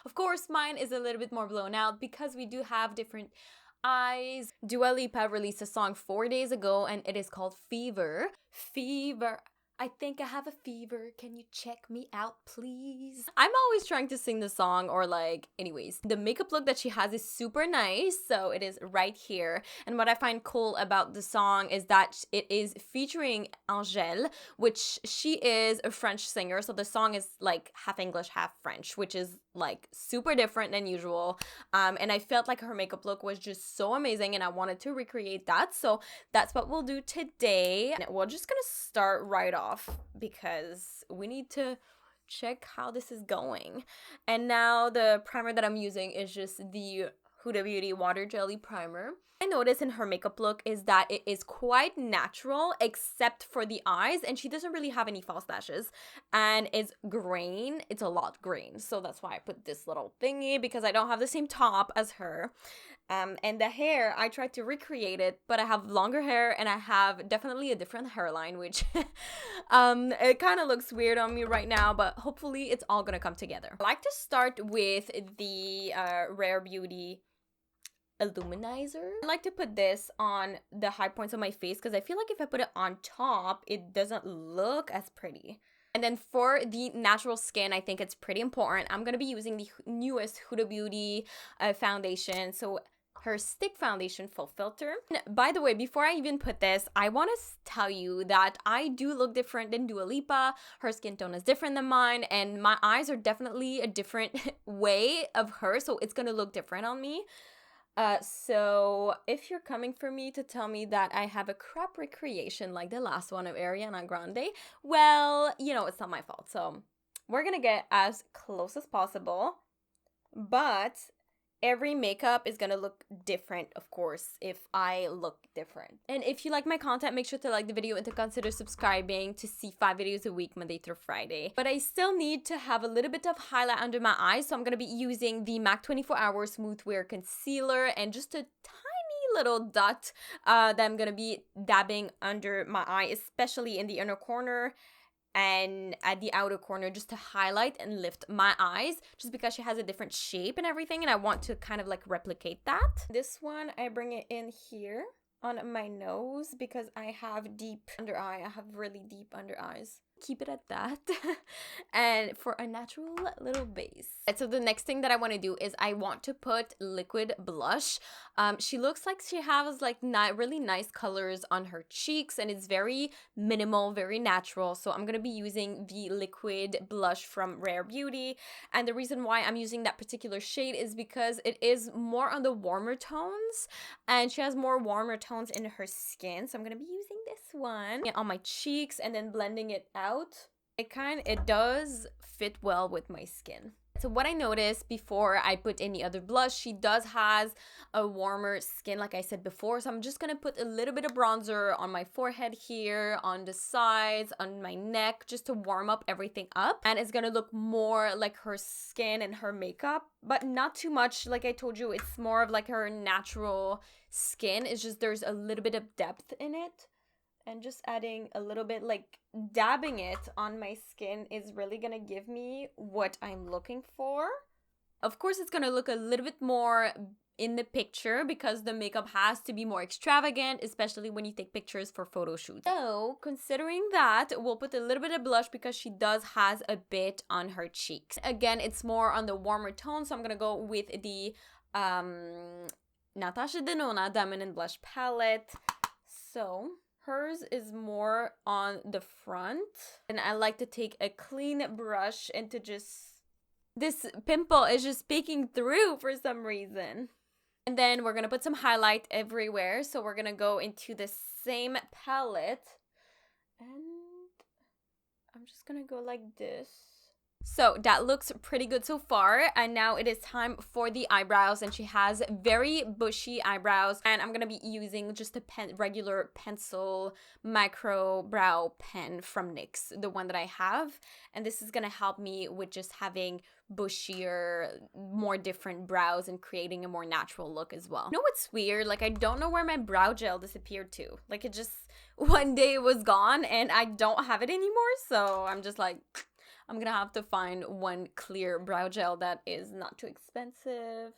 Of course, mine is a little bit more blown out because we do have different eyes. Dua Lipa released a song 4 days ago and it is called Fever. Fever. I think I have a fever. Can you check me out, please? I'm always trying to sing the song or anyways. The makeup look that she has is super nice. So it is right here. And what I find cool about the song is that it is featuring Angele, which she is a French singer. So the song is half English, half French, which is super different than usual. And I felt like her makeup look was just so amazing and I wanted to recreate that. So that's what we'll do today. And we're just gonna start right off because we need to check how this is going. And now the primer that I'm using is just the Huda Beauty Water Jelly Primer. I noticed in her makeup look is that it is quite natural except for the eyes, and she doesn't really have any false lashes, and it's grain. It's a lot grain, so that's why I put this little thingy because I don't have the same top as her. And the hair, I tried to recreate it, but I have longer hair and I have definitely a different hairline, which it kind of looks weird on me right now, but hopefully it's all gonna come together. I like to start with the Rare Beauty Illuminizer. I like to put this on the high points of my face because I feel like if I put it on top, it doesn't look as pretty. And then for the natural skin, I think it's pretty important. I'm going to be using the newest Huda Beauty foundation. So her stick foundation full filter. And by the way, before I even put this, I want to tell you that I do look different than Dua Lipa. Her skin tone is different than mine, and my eyes are definitely a different way of her, so it's going to look different on me. So if you're coming for me to tell me that I have a crap recreation like the last one of Ariana Grande, well, it's not my fault. So we're gonna get as close as possible, but every makeup is gonna look different, of course, if I look different. And if you like my content, make sure to like the video and to consider subscribing to see 5 videos a week, Monday through Friday. But I still need to have a little bit of highlight under my eyes, so I'm gonna be using the MAC 24 Hour Smooth Wear Concealer and just a tiny little dot that I'm gonna be dabbing under my eye, especially in the inner corner and at the outer corner, just to highlight and lift my eyes, just because she has a different shape and everything, and I want to kind of replicate that. This one, I bring it in here on my nose because I have deep under eye. I have really deep under eyes. Keep it at that. And for a natural little base. And so the next thing that I want to do is I want to put liquid blush. She looks like she has really nice colors on her cheeks, and it's very minimal, very natural. So I'm going to be using the liquid blush from Rare Beauty. And the reason why I'm using that particular shade is because it is more on the warmer tones, and she has more warmer tones in her skin. So I'm going to be using this one on my cheeks and then blending it out. It does fit well with my skin. So what I noticed before I put any other blush, she does has a warmer skin, like I said before. So I'm just gonna put a little bit of bronzer on my forehead here, on the sides, on my neck, just to warm up everything up. And it's gonna look more like her skin and her makeup, but not too much. Like I told you, it's more of her natural skin. It's just there's a little bit of depth in it. And just adding a little bit, dabbing it on my skin is really gonna give me what I'm looking for. Of course, it's gonna look a little bit more in the picture because the makeup has to be more extravagant, especially when you take pictures for photo shoots. So, considering that, we'll put a little bit of blush because she does has a bit on her cheeks. Again, it's more on the warmer tone, so I'm gonna go with the Natasha Denona Diamond and Blush palette. So hers is more on the front, and I like to take a clean brush and to just... This pimple is just peeking through for some reason. And then we're going to put some highlight everywhere, so we're going to go into the same palette. And I'm just going to go like this. So that looks pretty good so far, and now it is time for the eyebrows, and she has very bushy eyebrows, and I'm gonna be using just a regular pencil micro brow pen from NYX, the one that I have, and this is gonna help me with just having bushier, more different brows and creating a more natural look as well. You know what's weird? I don't know where my brow gel disappeared to. It just one day it was gone and I don't have it anymore, so I'm just I'm gonna have to find one clear brow gel that is not too expensive.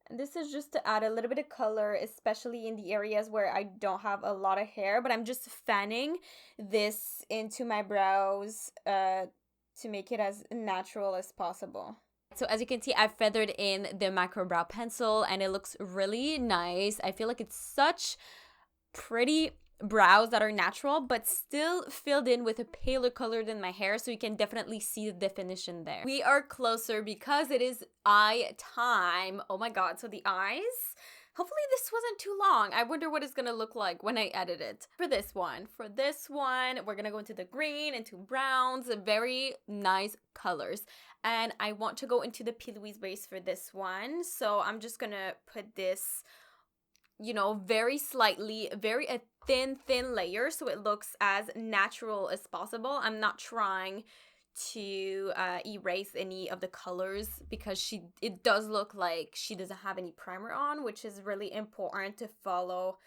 And this is just to add a little bit of color, especially in the areas where I don't have a lot of hair, but I'm just fanning this into my brows to make it as natural as possible. So as you can see, I've feathered in the macro brow pencil and it looks really nice. I feel like it's such pretty brows that are natural but still filled in with a paler color than my hair, so you can definitely see the definition there. We are closer because it is eye time. Oh my god, so the eyes, hopefully this wasn't too long. I wonder what it's gonna look like when I edit it. For this one, we're gonna go into the green, into browns, very nice colors. And I want to go into the P. Louise base for this one, so I'm just gonna put this, you know, very slightly, very a thin layer so it looks as natural as possible. I'm not trying to erase any of the colors because it does look like she doesn't have any primer on, which is really important to follow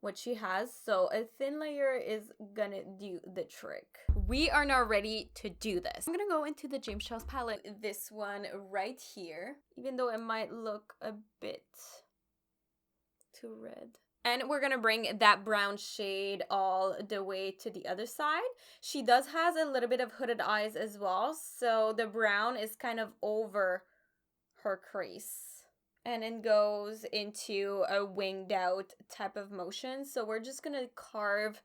what she has. So a thin layer is gonna do the trick. We are now ready to do this. I'm gonna go into the James Charles palette, this one right here, even though it might look a bit too red. And we're gonna bring that brown shade all the way to the other side. She does has a little bit of hooded eyes as well, so the brown is kind of over her crease. And then goes into a winged out type of motion. So we're just gonna carve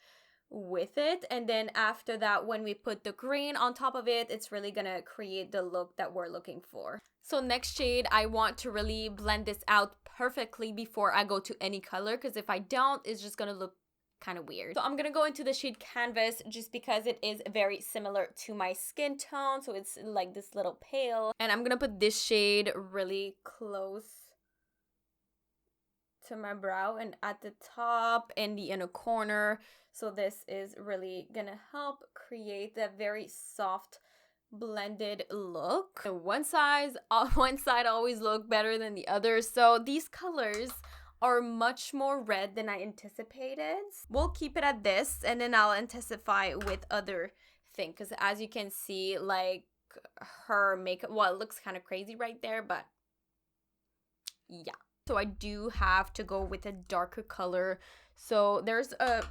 with it, and then after that, when we put the green on top of it, it's really gonna create the look that we're looking for. So next shade, I want to really blend this out perfectly before I go to any color, because if I don't, it's just gonna look kind of weird. So I'm gonna go into the shade Canvas just because it is very similar to my skin tone, so it's like this little pale, and I'm gonna put this shade really close to my brow and at the top in the inner corner. So this is really gonna help create that very soft blended look. One side always look better than the other, so these colors are much more red than I anticipated. We'll keep it at this, and then I'll intensify with other things, because as you can see, like her makeup, well, it looks kind of crazy right there, but yeah. So I do have to go with a darker color. So there's a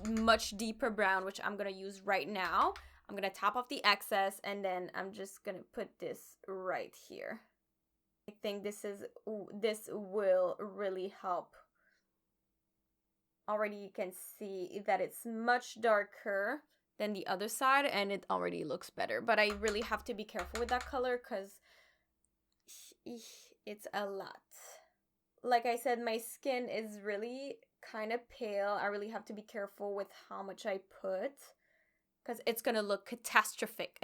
much deeper brown, which I'm gonna use right now. I'm gonna top off the excess, and then I'm just gonna put this right here. I think this will really help. Already you can see that it's much darker than the other side, and it already looks better. But I really have to be careful with that color because it's a lot. Like I said, my skin is really kind of pale. I really have to be careful with how much I put, because it's gonna look catastrophic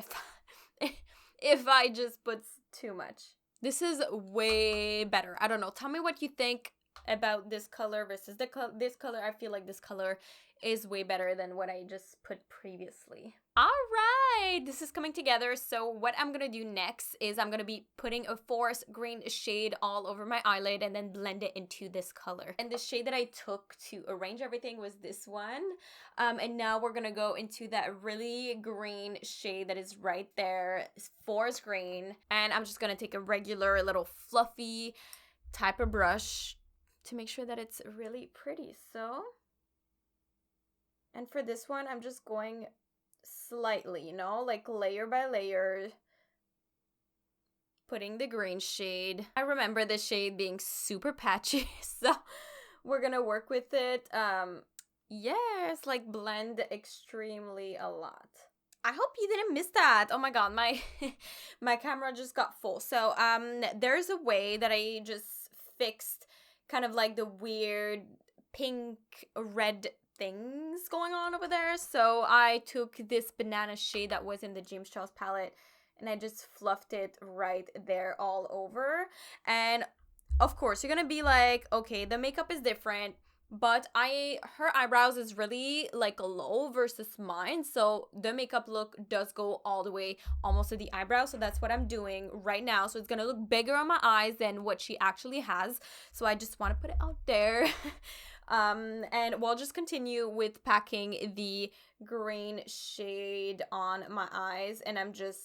if I just put too much. This is way better. I don't know. Tell me what you think about this color versus this color. I feel like this color is way better than what I just put previously. All right, this is coming together. So what I'm gonna do next is I'm gonna be putting a forest green shade all over my eyelid and then blend it into this color. And the shade that I took to arrange everything was this one. And now we're gonna go into that really green shade that is right there, forest green. And I'm just gonna take a regular little fluffy type of brush to make sure that it's really pretty. So, and for this one, I'm just going slightly, you know, like layer by layer, putting the green shade. I remember the shade being super patchy, so we're gonna work with it. Yes, like blend extremely a lot. I hope you didn't miss that. Oh my god, my my camera just got full. So there's a way that I just fixed kind of like the weird pink red things going on over there. So I took this banana shade that was in the James Charles palette and I just fluffed it right there all over. And of course you're gonna be like, okay, the makeup is different, but her eyebrows is really like low versus mine, so the makeup look does go all the way almost to the eyebrow. So that's what I'm doing right now. So it's gonna look bigger on my eyes than what she actually has, so I just want to put it out there. And we'll just continue with packing the green shade on my eyes, and I'm just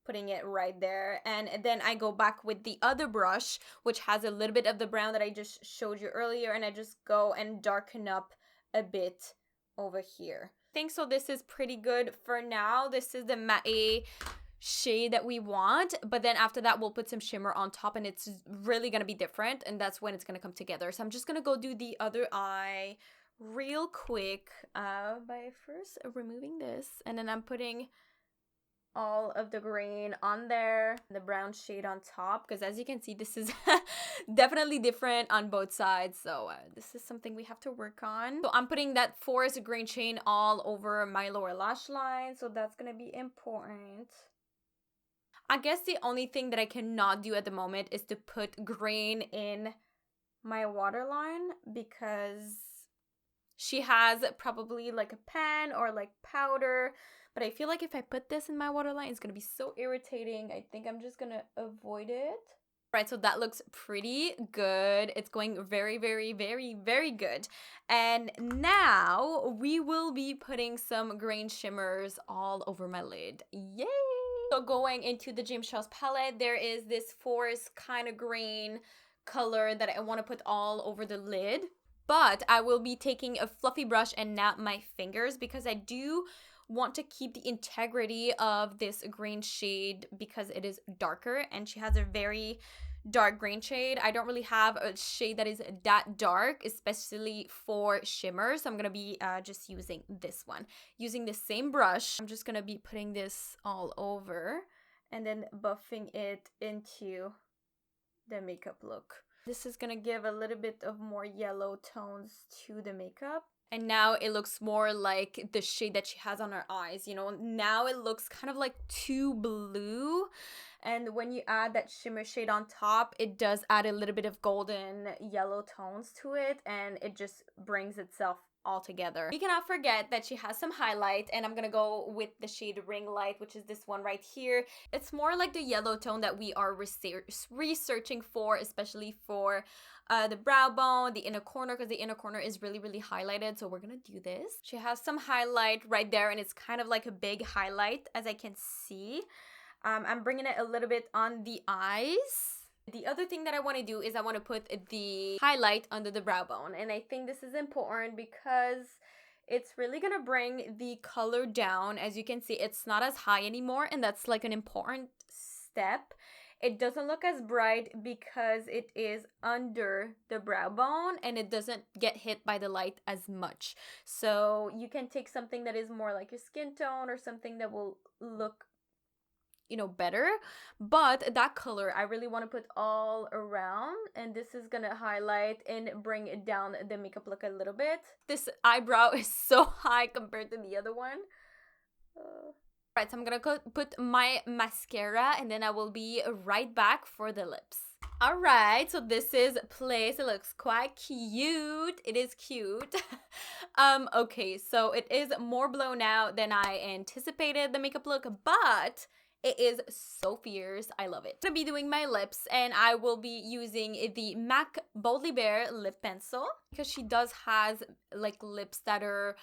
putting it right there. And then I go back with the other brush, which has a little bit of the brown that I just showed you earlier, and I just go and darken up a bit over here. I think so this is pretty good for now. This is the matte shade that we want, but then after that we'll put some shimmer on top, and it's really gonna be different, and that's when it's gonna come together. So I'm just gonna go do the other eye real quick by first removing this, and then I'm putting all of the green on there, the brown shade on top, because as you can see, this is definitely different on both sides. So this is something we have to work on. So I'm putting that forest green shade all over my lower lash line, so that's gonna be important. I guess the only thing that I cannot do at the moment is to put green in my waterline, because she has probably like a pen or like powder, but I feel like if I put this in my waterline, it's gonna be so irritating. I think I'm just gonna avoid it. Right, so that looks pretty good. It's going very, very, very, very good. And now we will be putting some green shimmers all over my lid. Yay! So going into the James Charles palette, there is this forest kind of green color that I want to put all over the lid. But I will be taking a fluffy brush and not my fingers, because I do want to keep the integrity of this green shade because it is darker, and she has a very dark green shade. I don't really have a shade that is that dark, especially for shimmer, so I'm gonna be just using this one. Using the same brush, I'm just gonna be putting this all over and then buffing it into the makeup look. This is gonna give a little bit of more yellow tones to the makeup. And now it looks more like the shade that she has on her eyes, you know. Now it looks kind of like too blue. And when you add that shimmer shade on top, it does add a little bit of golden yellow tones to it, and it just brings itself all together. You cannot forget that she has some highlight, and I'm gonna go with the shade Ring Light, which is this one right here. It's more like the yellow tone that we are researching for, especially for the brow bone, the inner corner, because the inner corner is really, really highlighted. So we're gonna do this. She has some highlight right there, and it's kind of like a big highlight, as I can see. I'm bringing it a little bit on the eyes. The other thing that I want to do is I want to put the highlight under the brow bone, and I think this is important because it's really gonna bring the color down. As you can see, it's not as high anymore, and that's like an important step. It doesn't look as bright because it is under the brow bone, and it doesn't get hit by the light as much. So you can take something that is more like your skin tone or something that will look, you know, better, but that color I really want to put all around, and this is gonna highlight and bring it down the makeup look a little bit. This eyebrow is so high compared to the other one. Right, so I'm gonna put my mascara, and then I will be right back for the lips. All right, so this is placed. It looks quite cute. It is cute. Okay, so it is more blown out than I anticipated, the makeup look, but it is so fierce. I love it. I'm gonna be doing my lips, and I will be using the MAC Boldly Bare lip pencil, because she does has like lips that are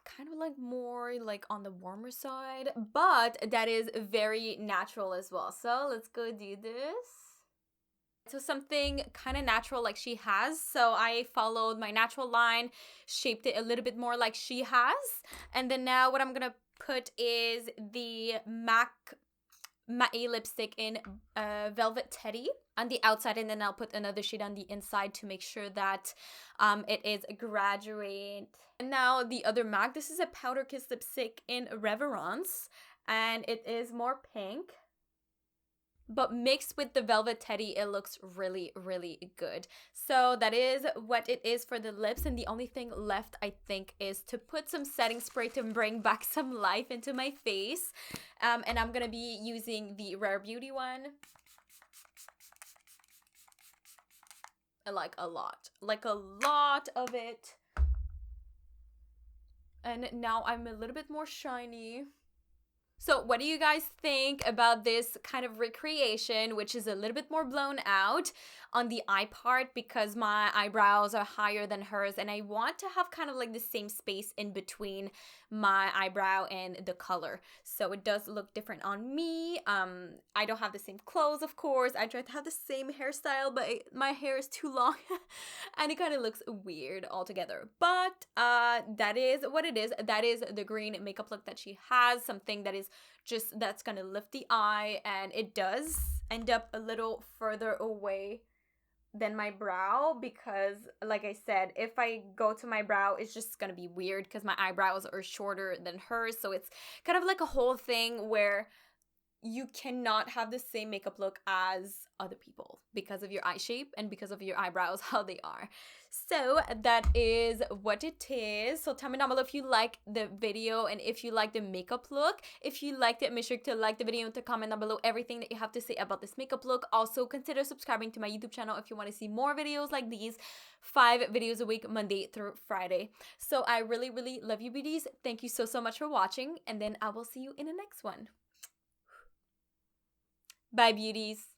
kind of like more like on the warmer side, but that is very natural as well. So let's go do this. So something kind of natural like she has. So I followed my natural line, shaped it a little bit more like she has. And then now what I'm gonna put is the MAC Matte lipstick in Velvet Teddy on the outside, and then I'll put another shade on the inside to make sure that it is graduate. And now the other MAC, this is a Powder Kiss lipstick in Reverence, and it is more pink. But mixed with the Velvet Teddy, it looks really, really good. So that is what it is for the lips. And the only thing left, I think, is to put some setting spray to bring back some life into my face. And I'm going to be using the Rare Beauty one. I like a lot of it. And now I'm a little bit more shiny. So, what do you guys think about this kind of recreation, which is a little bit more blown out on the eye part because my eyebrows are higher than hers, and I want to have kind of like the same space in between my eyebrow and the color. So it does look different on me. I don't have the same clothes, of course. I try to have the same hairstyle, but my hair is too long and it kind of looks weird altogether. But that is what it is. That is the green makeup look that she has, something that is just that's gonna lift the eye, and it does end up a little further away than my brow because, like I said, if I go to my brow, it's just gonna be weird because my eyebrows are shorter than hers. So it's kind of like a whole thing where you cannot have the same makeup look as other people because of your eye shape and because of your eyebrows, how they are. So that is what it is. So tell me down below if you like the video and if you like the makeup look. If you liked it, make sure to like the video and to comment down below everything that you have to say about this makeup look. Also, consider subscribing to my YouTube channel if you want to see more videos like these. 5 videos a week, Monday through Friday. So I really, really love you, beauties. Thank you so, so much for watching, and then I will see you in the next one. Bye, beauties.